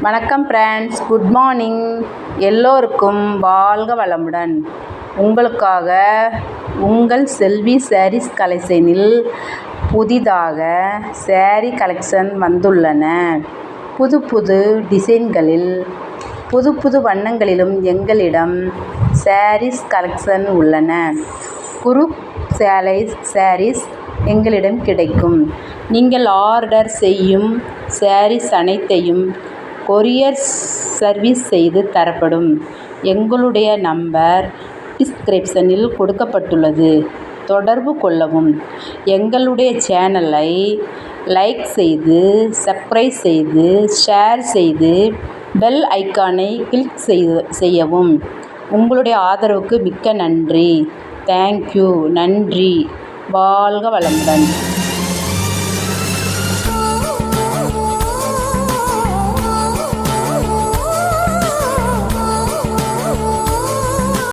வணக்கம் friends, good morning. எல்லோருக்கும் வாழ்க வளமுடன். உங்களுக்காக உங்கள் செல்வி சாரீஸ் கலெக்ஷனில் புதிதாக சாரீ கலெக்ஷன் வந்துள்ளன. புது புது டிசைன்களில் புது புது வண்ணங்களிலும் எங்களிடம் சாரீஸ் கலெக்ஷன் உள்ளன. குரூப் சாரீஸ் எங்களிடம் கிடைக்கும். நீங்கள் ஆர்டர் செய்யும் சாரீஸ் அனைத்தையும் கொரியர் சர்வீஸ் செய்து தரப்படும். எங்களுடைய நம்பர் டிஸ்கிரிப்ஷனில் கொடுக்கப்பட்டுள்ளது. தொடர்பு கொள்ளவும். எங்களுடைய சேனலை லைக் செய்து, சப்ஸ்கிரைப் செய்து, ஷேர் செய்து, பெல் ஐக்கானை கிளிக் செய்யவும். உங்களுடைய ஆதரவுக்கு மிக்க நன்றி. தேங்க்யூ. நன்றி. வாழ்க வளமுடன்.